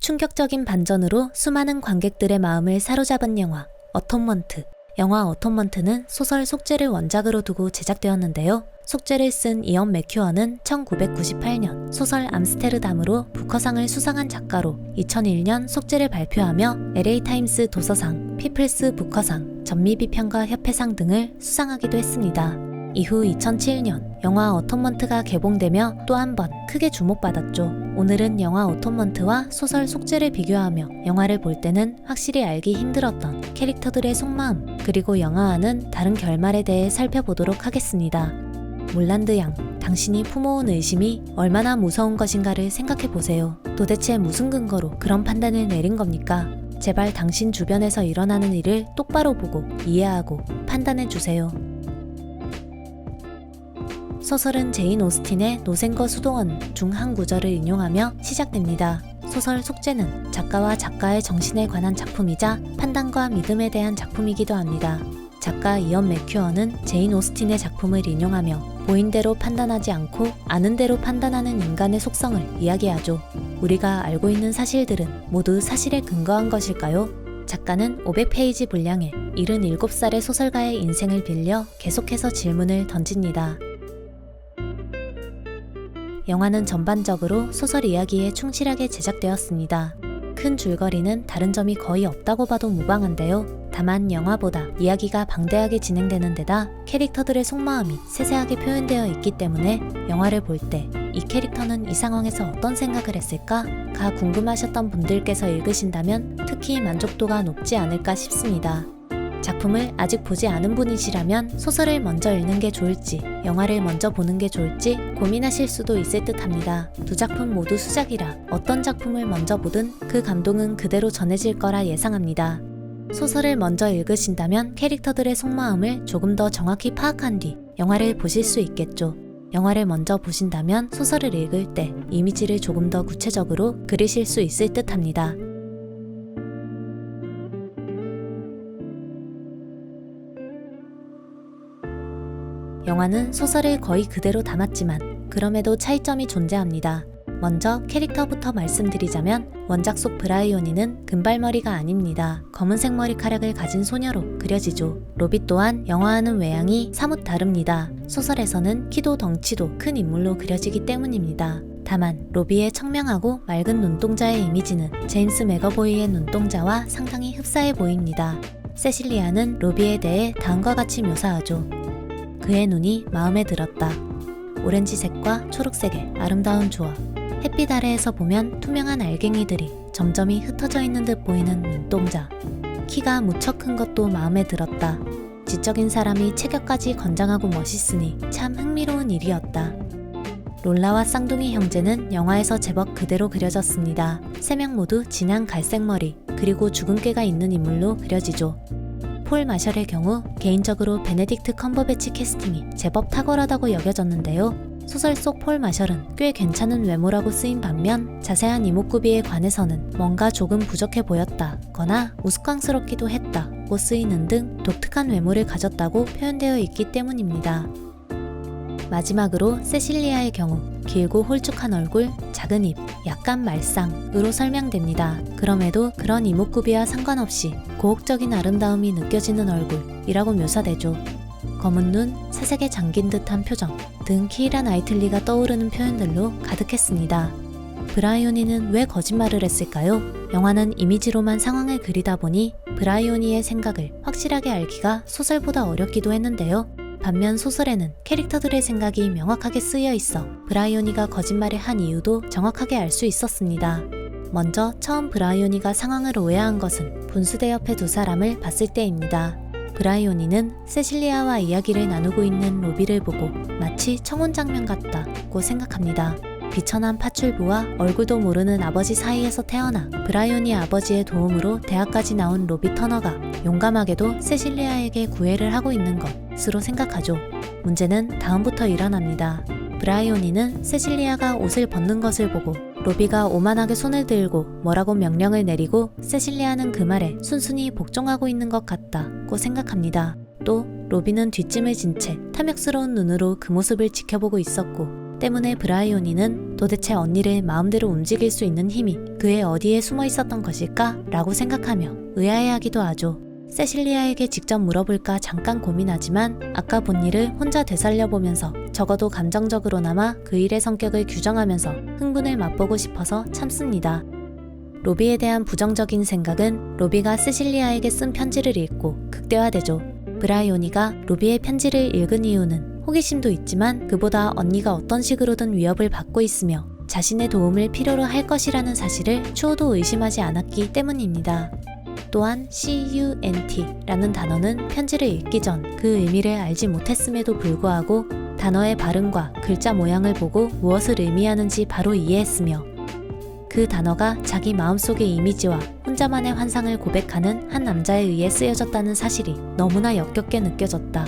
충격적인 반전으로 수많은 관객들의 마음을 사로잡은 영화 어톤먼트. 영화 어톤먼트는 소설 속죄를 원작으로 두고 제작되었는데요. 속죄를 쓴 이언 맥큐어는 1998년 소설 암스테르담으로 부커상을 수상한 작가로 2001년 속죄를 발표하며 LA타임스 도서상, 피플스 부커상, 전미비평가 협회상 등을 수상하기도 했습니다. 이후 2007년 영화 어톤먼트가 개봉되며 또 한 번 크게 주목받았죠. 오늘은 영화 어톤먼트와 소설 속죄를 비교하며 영화를 볼 때는 확실히 알기 힘들었던 캐릭터들의 속마음, 그리고 영화와는 다른 결말에 대해 살펴보도록 하겠습니다. 몰란드 양, 당신이 품어온 의심이 얼마나 무서운 것인가를 생각해보세요. 도대체 무슨 근거로 그런 판단을 내린 겁니까? 제발 당신 주변에서 일어나는 일을 똑바로 보고 이해하고 판단해주세요. 소설은 제인 오스틴의 노생거 수도원 중 한 구절을 인용하며 시작됩니다. 소설 속죄는 작가와 작가의 정신에 관한 작품이자 판단과 믿음에 대한 작품이기도 합니다. 작가 이언 맥큐어는 제인 오스틴의 작품을 인용하며 보인 대로 판단하지 않고 아는 대로 판단하는 인간의 속성을 이야기하죠. 우리가 알고 있는 사실들은 모두 사실에 근거한 것일까요? 작가는 500페이지 분량의 77살의 소설가의 인생을 빌려 계속해서 질문을 던집니다. 영화는 전반적으로 소설 이야기에 충실하게 제작되었습니다. 큰 줄거리는 다른 점이 거의 없다고 봐도 무방한데요. 다만 영화보다 이야기가 방대하게 진행되는 데다 캐릭터들의 속마음이 세세하게 표현되어 있기 때문에 영화를 볼 때 이 캐릭터는 이 상황에서 어떤 생각을 했을까?가 궁금하셨던 분들께서 읽으신다면 특히 만족도가 높지 않을까 싶습니다. 작품을 아직 보지 않은 분이시라면 소설을 먼저 읽는 게 좋을지 영화를 먼저 보는 게 좋을지 고민하실 수도 있을 듯 합니다. 두 작품 모두 수작이라 어떤 작품을 먼저 보든 그 감동은 그대로 전해질 거라 예상합니다. 소설을 먼저 읽으신다면 캐릭터들의 속마음을 조금 더 정확히 파악한 뒤 영화를 보실 수 있겠죠. 영화를 먼저 보신다면 소설을 읽을 때 이미지를 조금 더 구체적으로 그리실 수 있을 듯 합니다. 영화는 소설을 거의 그대로 담았지만 그럼에도 차이점이 존재합니다. 먼저 캐릭터부터 말씀드리자면 원작 속 브라이오니는 금발머리가 아닙니다. 검은색 머리카락을 가진 소녀로 그려지죠. 로비 또한 영화와는 외양이 사뭇 다릅니다. 소설에서는 키도 덩치도 큰 인물로 그려지기 때문입니다. 다만 로비의 청명하고 맑은 눈동자의 이미지는 제임스 맥어보이의 눈동자와 상당히 흡사해 보입니다. 세실리아는 로비에 대해 다음과 같이 묘사하죠. 그의 눈이 마음에 들었다. 오렌지색과 초록색의 아름다운 조화. 햇빛 아래에서 보면 투명한 알갱이들이 점점이 흩어져 있는 듯 보이는 눈동자. 키가 무척 큰 것도 마음에 들었다. 지적인 사람이 체격까지 건장하고 멋있으니 참 흥미로운 일이었다. 롤라와 쌍둥이 형제는 영화에서 제법 그대로 그려졌습니다. 세 명 모두 진한 갈색 머리, 그리고 주근깨가 있는 인물로 그려지죠. 폴 마셜의 경우 개인적으로 베네딕트 컴버배치 캐스팅이 제법 탁월하다고 여겨졌는데요. 소설 속 폴 마셜은 꽤 괜찮은 외모라고 쓰인 반면 자세한 이목구비에 관해서는 뭔가 조금 부족해 보였다거나 우스꽝스럽기도 했다고 쓰이는 등 독특한 외모를 가졌다고 표현되어 있기 때문입니다. 마지막으로 세실리아의 경우 길고 홀쭉한 얼굴, 작은 입, 약간 말상으로 설명됩니다. 그럼에도 그런 이목구비와 상관없이 고혹적인 아름다움이 느껴지는 얼굴이라고 묘사되죠. 검은 눈, 새색에 잠긴 듯한 표정 등 키이라 나이틀리가 떠오르는 표현들로 가득했습니다. 브라이오니는 왜 거짓말을 했을까요? 영화는 이미지로만 상황을 그리다 보니 브라이오니의 생각을 확실하게 알기가 소설보다 어렵기도 했는데요. 반면 소설에는 캐릭터들의 생각이 명확하게 쓰여 있어 브라이오니가 거짓말을 한 이유도 정확하게 알 수 있었습니다. 먼저 처음 브라이오니가 상황을 오해한 것은 분수대 옆에 두 사람을 봤을 때입니다. 브라이오니는 세실리아와 이야기를 나누고 있는 로비를 보고 마치 청혼 장면 같다고 생각합니다. 비천한 파출부와 얼굴도 모르는 아버지 사이에서 태어나 브라이오니 아버지의 도움으로 대학까지 나온 로비 터너가 용감하게도 세실리아에게 구애를 하고 있는 것으로 생각하죠. 문제는 다음부터 일어납니다. 브라이오니는 세실리아가 옷을 벗는 것을 보고 로비가 오만하게 손을 들고 뭐라고 명령을 내리고 세실리아는 그 말에 순순히 복종하고 있는 것 같다고 생각합니다. 또 로비는 뒷짐을 진 채 탐욕스러운 눈으로 그 모습을 지켜보고 있었고 때문에 브라이오니는 도대체 언니를 마음대로 움직일 수 있는 힘이 그의 어디에 숨어 있었던 것일까? 라고 생각하며 의아해하기도 하죠. 세실리아에게 직접 물어볼까 잠깐 고민하지만 아까 본 일을 혼자 되살려보면서 적어도 감정적으로나마 그 일의 성격을 규정하면서 흥분을 맛보고 싶어서 참습니다. 로비에 대한 부정적인 생각은 로비가 세실리아에게 쓴 편지를 읽고 극대화되죠. 브라이오니가 로비의 편지를 읽은 이유는 호기심도 있지만 그보다 언니가 어떤 식으로든 위협을 받고 있으며 자신의 도움을 필요로 할 것이라는 사실을 추호도 의심하지 않았기 때문입니다. 또한 CUNT라는 단어는 편지를 읽기 전 그 의미를 알지 못했음에도 불구하고 단어의 발음과 글자 모양을 보고 무엇을 의미하는지 바로 이해했으며 그 단어가 자기 마음속의 이미지와 혼자만의 환상을 고백하는 한 남자에 의해 쓰여졌다는 사실이 너무나 역겹게 느껴졌다.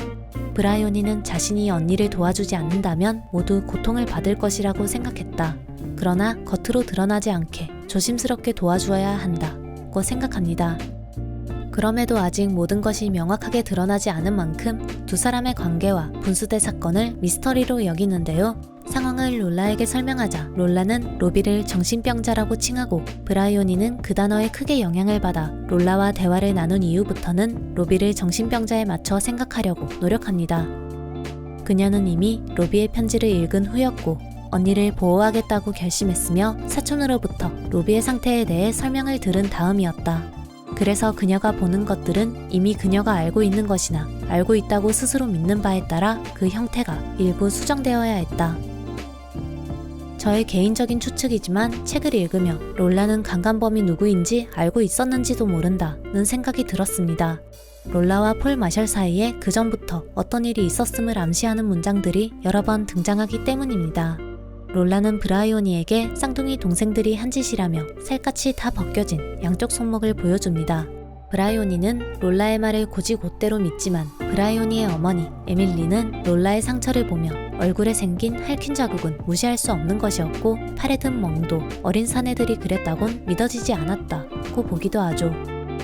브라이오니는 자신이 언니를 도와주지 않는다면 모두 고통을 받을 것이라고 생각했다. 그러나 겉으로 드러나지 않게 조심스럽게 도와주어야 한다고 생각합니다. 그럼에도 아직 모든 것이 명확하게 드러나지 않은 만큼 두 사람의 관계와 분수대 사건을 미스터리로 여기는데요. 상황을 롤라에게 설명하자 롤라는 로비를 정신병자라고 칭하고 브라이오니는 그 단어에 크게 영향을 받아 롤라와 대화를 나눈 이후부터는 로비를 정신병자에 맞춰 생각하려고 노력합니다. 그녀는 이미 로비의 편지를 읽은 후였고 언니를 보호하겠다고 결심했으며 사촌으로부터 로비의 상태에 대해 설명을 들은 다음이었다. 그래서 그녀가 보는 것들은 이미 그녀가 알고 있는 것이나 알고 있다고 스스로 믿는 바에 따라 그 형태가 일부 수정되어야 했다. 저의 개인적인 추측이지만 책을 읽으며 롤라는 강간범이 누구인지 알고 있었는지도 모른다는 생각이 들었습니다. 롤라와 폴 마셜 사이에 그 전부터 어떤 일이 있었음을 암시하는 문장들이 여러 번 등장하기 때문입니다. 롤라는 브라이오니에게 쌍둥이 동생들이 한 짓이라며 살갗이 다 벗겨진 양쪽 손목을 보여줍니다. 브라이오니는 롤라의 말을 곧이곧대로 믿지만 브라이오니의 어머니 에밀리는 롤라의 상처를 보며 얼굴에 생긴 핥힌 자국은 무시할 수 없는 것이었고 팔에 든 멍도 어린 사내들이 그랬다곤 믿어지지 않았다고 보기도 하죠.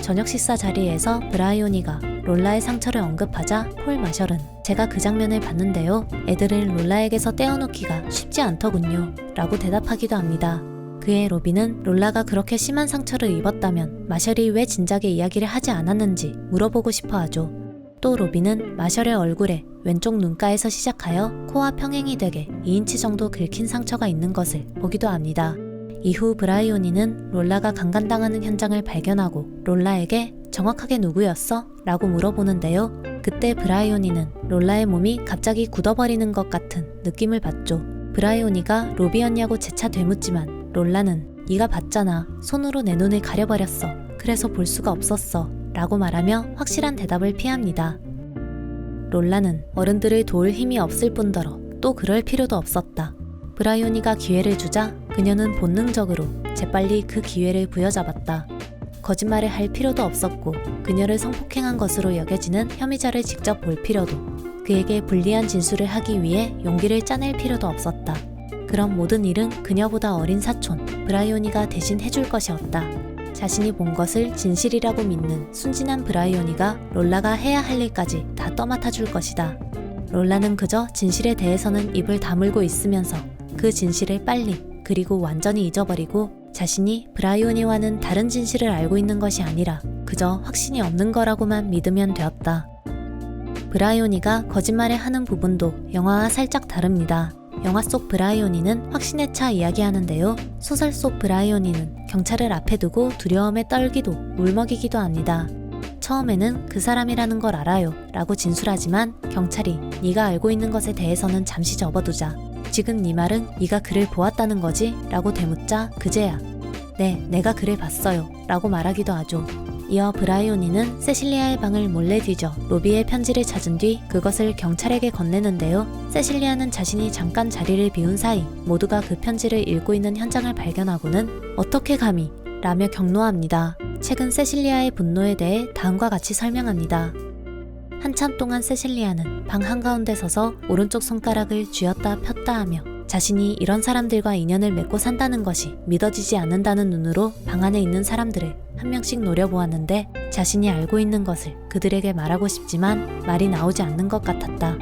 저녁 식사 자리에서 브라이오니가 롤라의 상처를 언급하자 폴 마셜은 제가 그 장면을 봤는데요. 애들을 롤라에게서 떼어놓기가 쉽지 않더군요. 라고 대답하기도 합니다. 그의 로비는 롤라가 그렇게 심한 상처를 입었다면 마셜이 왜 진작에 이야기를 하지 않았는지 물어보고 싶어 하죠. 또 로비는 마셜의 얼굴에 왼쪽 눈가에서 시작하여 코와 평행이 되게 2인치 정도 긁힌 상처가 있는 것을 보기도 합니다. 이후 브라이오니는 롤라가 강간당하는 현장을 발견하고 롤라에게 정확하게 누구였어? 라고 물어보는데요. 그때 브라이오니는 롤라의 몸이 갑자기 굳어버리는 것 같은 느낌을 받죠. 브라이오니가 로비였냐고 재차 되묻지만 롤라는 네가 봤잖아. 손으로 내 눈을 가려버렸어. 그래서 볼 수가 없었어. 라고 말하며 확실한 대답을 피합니다. 롤라는 어른들을 도울 힘이 없을 뿐더러 또 그럴 필요도 없었다. 브라이오니가 기회를 주자 그녀는 본능적으로 재빨리 그 기회를 부여잡았다. 거짓말을 할 필요도 없었고 그녀를 성폭행한 것으로 여겨지는 혐의자를 직접 볼 필요도 그에게 불리한 진술을 하기 위해 용기를 짜낼 필요도 없었다. 그런 모든 일은 그녀보다 어린 사촌 브라이오니가 대신 해줄 것이었다. 자신이 본 것을 진실이라고 믿는 순진한 브라이오니가 롤라가 해야 할 일까지 다 떠맡아 줄 것이다. 롤라는 그저 진실에 대해서는 입을 다물고 있으면서 그 진실을 빨리 그리고 완전히 잊어버리고 자신이 브라이오니와는 다른 진실을 알고 있는 것이 아니라 그저 확신이 없는 거라고만 믿으면 되었다. 브라이오니가 거짓말을 하는 부분도 영화와 살짝 다릅니다. 영화 속 브라이오니는 확신에 차 이야기하는데요. 소설 속 브라이오니는 경찰을 앞에 두고 두려움에 떨기도 울먹이기도 합니다. 처음에는 그 사람이라는 걸 알아요 라고 진술하지만 경찰이 네가 알고 있는 것에 대해서는 잠시 접어두자. 지금 네 말은 네가 그를 보았다는 거지? 라고 되묻자 그제야 네, 내가 그를 봤어요 라고 말하기도 하죠. 이어 브라이오니는 세실리아의 방을 몰래 뒤져 로비의 편지를 찾은 뒤 그것을 경찰에게 건네는데요. 세실리아는 자신이 잠깐 자리를 비운 사이 모두가 그 편지를 읽고 있는 현장을 발견하고는 어떻게 감히? 라며 경로합니다. 책은 세실리아의 분노에 대해 다음과 같이 설명합니다. 한참 동안 세실리아는 방 한가운데 서서 오른쪽 손가락을 쥐었다 폈다 하며 자신이 이런 사람들과 인연을 맺고 산다는 것이 믿어지지 않는다는 눈으로 방 안에 있는 사람들을 한 명씩 노려보았는데 자신이 알고 있는 것을 그들에게 말하고 싶지만 말이 나오지 않는 것 같았다.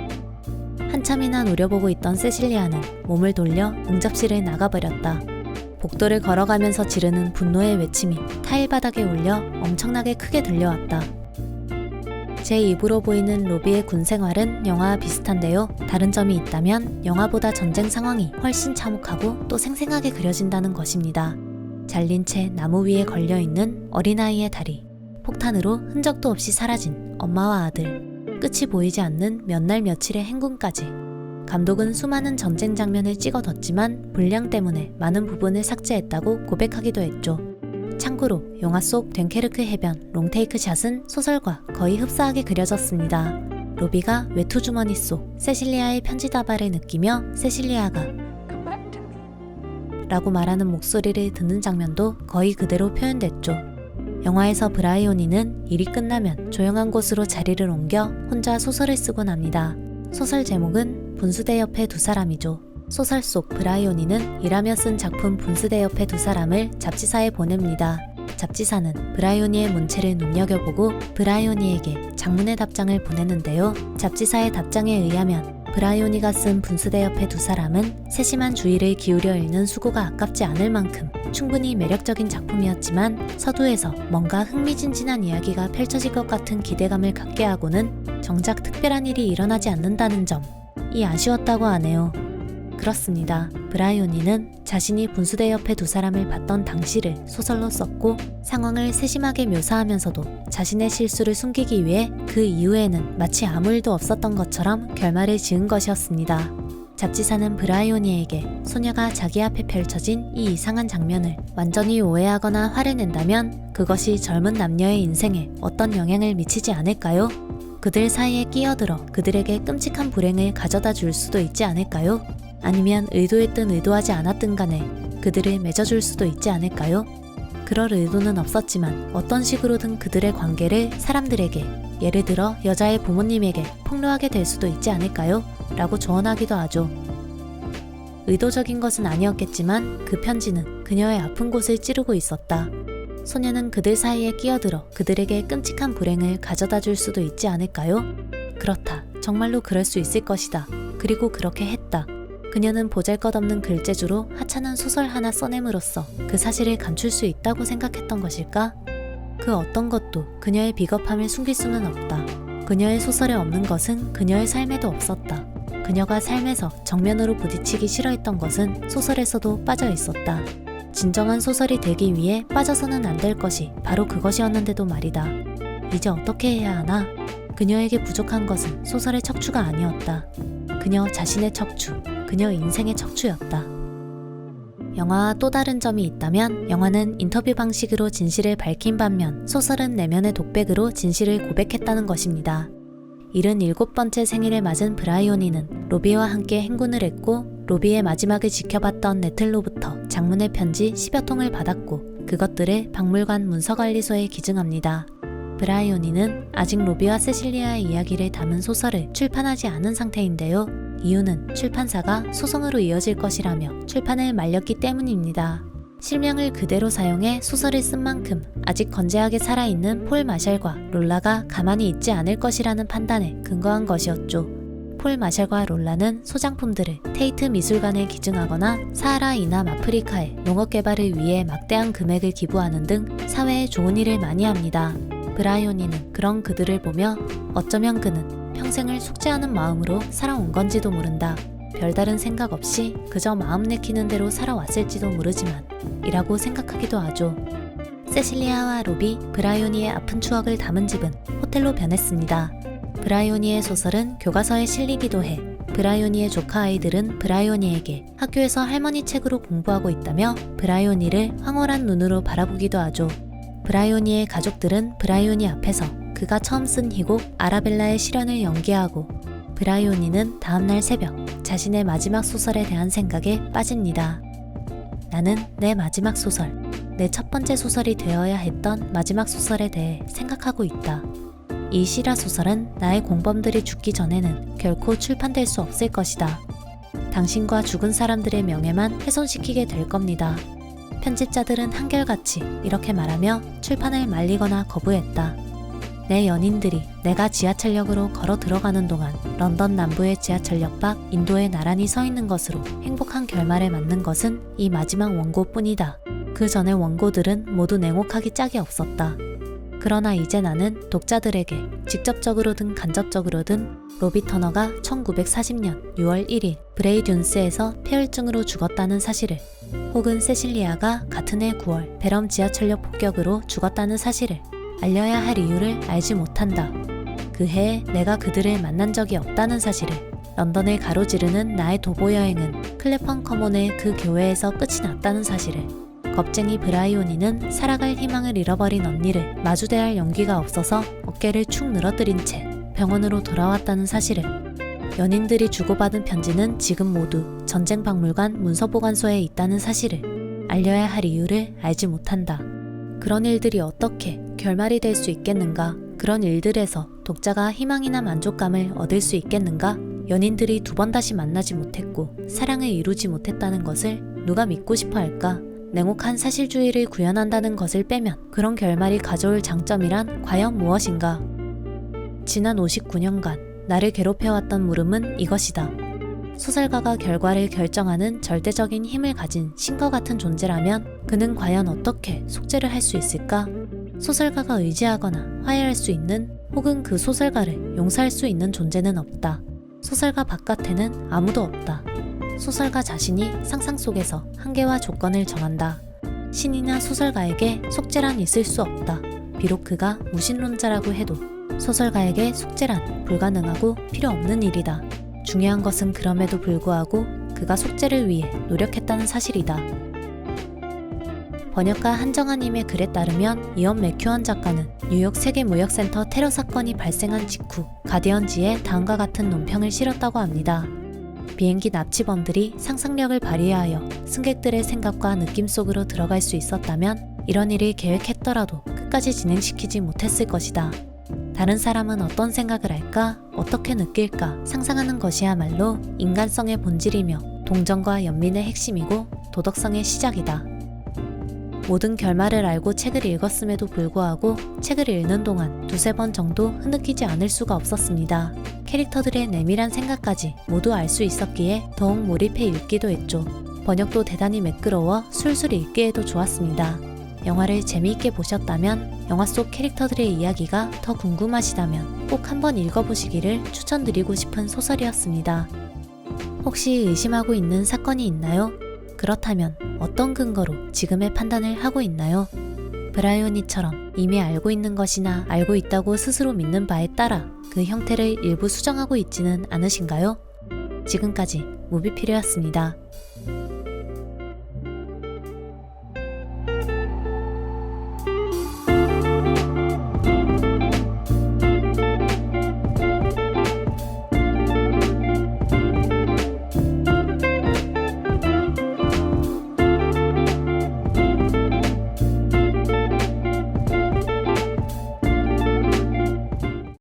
한참이나 노려보고 있던 세실리아는 몸을 돌려 응접실을 나가버렸다. 복도를 걸어가면서 지르는 분노의 외침이 타일 바닥에 울려 엄청나게 크게 들려왔다. 제 입으로 보이는 로비의 군 생활은 영화와 비슷한데요. 다른 점이 있다면 영화보다 전쟁 상황이 훨씬 참혹하고 또 생생하게 그려진다는 것입니다. 잘린 채 나무 위에 걸려있는 어린아이의 다리, 폭탄으로 흔적도 없이 사라진 엄마와 아들, 끝이 보이지 않는 몇 날 며칠의 행군까지. 감독은 수많은 전쟁 장면을 찍어뒀지만 분량 때문에 많은 부분을 삭제했다고 고백하기도 했죠. 참고로 영화 속 됴케르크 해변 롱테이크 샷은 소설과 거의 흡사하게 그려졌습니다. 로비가 외투 주머니 속 세실리아의 편지 다발을 느끼며 세실리아가 라고 말하는 목소리를 듣는 장면도 거의 그대로 표현됐죠. 영화에서 브라이오니는 일이 끝나면 조용한 곳으로 자리를 옮겨 혼자 소설을 쓰곤 합니다. 소설 제목은 분수대 옆에 두 사람이죠. 소설 속 브라이오니는 일하며 쓴 작품 분수대 옆에 두 사람을 잡지사에 보냅니다. 잡지사는 브라이오니의 문체를 눈여겨보고 브라이오니에게 장문의 답장을 보내는데요. 잡지사의 답장에 의하면 브라이오니가 쓴 분수대 옆에 두 사람은 세심한 주의를 기울여 읽는 수고가 아깝지 않을 만큼 충분히 매력적인 작품이었지만 서두에서 뭔가 흥미진진한 이야기가 펼쳐질 것 같은 기대감을 갖게 하고는 정작 특별한 일이 일어나지 않는다는 점이 아쉬웠다고 하네요. 그렇습니다. 브라이오니는 자신이 분수대 옆에 두 사람을 봤던 당시를 소설로 썼고 상황을 세심하게 묘사하면서도 자신의 실수를 숨기기 위해 그 이후에는 마치 아무 일도 없었던 것처럼 결말을 지은 것이었습니다. 잡지사는 브라이오니에게 소녀가 자기 앞에 펼쳐진 이 이상한 장면을 완전히 오해하거나 화를 낸다면 그것이 젊은 남녀의 인생에 어떤 영향을 미치지 않을까요? 그들 사이에 끼어들어 그들에게 끔찍한 불행을 가져다 줄 수도 있지 않을까요? 아니면 의도했든 의도하지 않았든 간에 그들을 맺어줄 수도 있지 않을까요? 그럴 의도는 없었지만 어떤 식으로든 그들의 관계를 사람들에게, 예를 들어 여자의 부모님에게 폭로하게 될 수도 있지 않을까요? 라고 조언하기도 하죠. 의도적인 것은 아니었겠지만 그 편지는 그녀의 아픈 곳을 찌르고 있었다. 소녀는 그들 사이에 끼어들어 그들에게 끔찍한 불행을 가져다 줄 수도 있지 않을까요? 그렇다. 정말로 그럴 수 있을 것이다. 그리고 그렇게 했다. 그녀는 보잘것없는 글재주로 하찮은 소설 하나 써냄으로써 그 사실을 감출 수 있다고 생각했던 것일까? 그 어떤 것도 그녀의 비겁함을 숨길 수는 없다. 그녀의 소설에 없는 것은 그녀의 삶에도 없었다. 그녀가 삶에서 정면으로 부딪히기 싫어했던 것은 소설에서도 빠져 있었다. 진정한 소설이 되기 위해 빠져서는 안 될 것이 바로 그것이었는데도 말이다. 이제 어떻게 해야 하나? 그녀에게 부족한 것은 소설의 척추가 아니었다. 그녀 자신의 척추, 그녀 인생의 척추였다. 영화와 또 다른 점이 있다면 영화는 인터뷰 방식으로 진실을 밝힌 반면 소설은 내면의 독백으로 진실을 고백했다는 것입니다. 77번째 생일을 맞은 브라이오니는 로비와 함께 행군을 했고 로비의 마지막을 지켜봤던 네틀로부터 장문의 편지 10여 통을 받았고 그것들을 박물관 문서관리소에 기증합니다. 브라이오니는 아직 로비와 세실리아의 이야기를 담은 소설을 출판하지 않은 상태인데요. 이유는 출판사가 소송으로 이어질 것이라며 출판을 말렸기 때문입니다. 실명을 그대로 사용해 소설을 쓴 만큼 아직 건재하게 살아있는 폴 마샬과 롤라가 가만히 있지 않을 것이라는 판단에 근거한 것이었죠. 폴 마샬과 롤라는 소장품들을 테이트 미술관에 기증하거나 사하라 이남 아프리카의 농업 개발을 위해 막대한 금액을 기부하는 등 사회에 좋은 일을 많이 합니다. 브라이오니는 그런 그들을 보며 어쩌면 그는 평생을 속죄하는 마음으로 살아온 건지도 모른다. 별다른 생각 없이 그저 마음 내키는 대로 살아왔을지도 모르지만 이라고 생각하기도 하죠. 세실리아와 로비, 브라이오니의 아픈 추억을 담은 집은 호텔로 변했습니다. 브라이오니의 소설은 교과서에 실리기도 해 브라이오니의 조카 아이들은 브라이오니에게 학교에서 할머니 책으로 공부하고 있다며 브라이오니를 황홀한 눈으로 바라보기도 하죠. 브라이오니의 가족들은 브라이오니 앞에서 그가 처음 쓴 희곡 아라벨라의 실현을 연기하고 브라이오니는 다음날 새벽 자신의 마지막 소설에 대한 생각에 빠집니다. 나는 내 마지막 소설, 내 첫 번째 소설이 되어야 했던 마지막 소설에 대해 생각하고 있다. 이 실화 소설은 나의 공범들이 죽기 전에는 결코 출판될 수 없을 것이다. 당신과 죽은 사람들의 명예만 훼손시키게 될 겁니다. 편집자들은 한결같이 이렇게 말하며 출판을 말리거나 거부했다. 내 연인들이 내가 지하철역으로 걸어 들어가는 동안 런던 남부의 지하철역 밖 인도에 나란히 서 있는 것으로 행복한 결말에 맞는 것은 이 마지막 원고뿐이다. 그 전의 원고들은 모두 냉혹하기 짝이 없었다. 그러나 이제 나는 독자들에게 직접적으로든 간접적으로든 로비 터너가 1940년 6월 1일 브레이듐스에서 폐혈증으로 죽었다는 사실을, 혹은 세실리아가 같은 해 9월 베럼 지하철역 폭격으로 죽었다는 사실을 알려야 할 이유를 알지 못한다. 그 해에 내가 그들을 만난 적이 없다는 사실을, 런던을 가로지르는 나의 도보 여행은 클래펀 커먼의 그 교회에서 끝이 났다는 사실을, 겁쟁이 브라이오니는 살아갈 희망을 잃어버린 언니를 마주대할 용기가 없어서 어깨를 축 늘어뜨린 채 병원으로 돌아왔다는 사실을, 연인들이 주고받은 편지는 지금 모두 전쟁박물관 문서보관소에 있다는 사실을 알려야 할 이유를 알지 못한다. 그런 일들이 어떻게 결말이 될 수 있겠는가? 그런 일들에서 독자가 희망이나 만족감을 얻을 수 있겠는가? 연인들이 두 번 다시 만나지 못했고 사랑을 이루지 못했다는 것을 누가 믿고 싶어 할까? 냉혹한 사실주의를 구현한다는 것을 빼면 그런 결말이 가져올 장점이란 과연 무엇인가? 지난 59년간 나를 괴롭혀왔던 물음은 이것이다. 소설가가 결과를 결정하는 절대적인 힘을 가진 신과 같은 존재라면 그는 과연 어떻게 속죄를 할 수 있을까? 소설가가 의지하거나 화해할 수 있는, 혹은 그 소설가를 용서할 수 있는 존재는 없다. 소설가 바깥에는 아무도 없다. 소설가 자신이 상상 속에서 한계와 조건을 정한다. 신이나 소설가에게 속죄란 있을 수 없다. 비록 그가 무신론자라고 해도 소설가에게 속죄란 불가능하고 필요 없는 일이다. 중요한 것은 그럼에도 불구하고 그가 속죄를 위해 노력했다는 사실이다. 번역가 한정아님의 글에 따르면 이언 맥큐언 작가는 뉴욕 세계무역센터 테러 사건이 발생한 직후 가디언지에 다음과 같은 논평을 실었다고 합니다. 비행기 납치범들이 상상력을 발휘하여 승객들의 생각과 느낌 속으로 들어갈 수 있었다면 이런 일을 계획했더라도 끝까지 진행시키지 못했을 것이다. 다른 사람은 어떤 생각을 할까, 어떻게 느낄까 상상하는 것이야말로 인간성의 본질이며 동정과 연민의 핵심이고 도덕성의 시작이다. 모든 결말을 알고 책을 읽었음에도 불구하고 책을 읽는 동안 두세 번 정도 흐느끼지 않을 수가 없었습니다. 캐릭터들의 내밀한 생각까지 모두 알 수 있었기에 더욱 몰입해 읽기도 했죠. 번역도 대단히 매끄러워 술술 읽기에도 좋았습니다. 영화를 재미있게 보셨다면, 영화 속 캐릭터들의 이야기가 더 궁금하시다면 꼭 한번 읽어보시기를 추천드리고 싶은 소설이었습니다. 혹시 의심하고 있는 사건이 있나요? 그렇다면 어떤 근거로 지금의 판단을 하고 있나요? 브라이오니처럼 이미 알고 있는 것이나 알고 있다고 스스로 믿는 바에 따라 그 형태를 일부 수정하고 있지는 않으신가요? 지금까지 무비필이었습니다.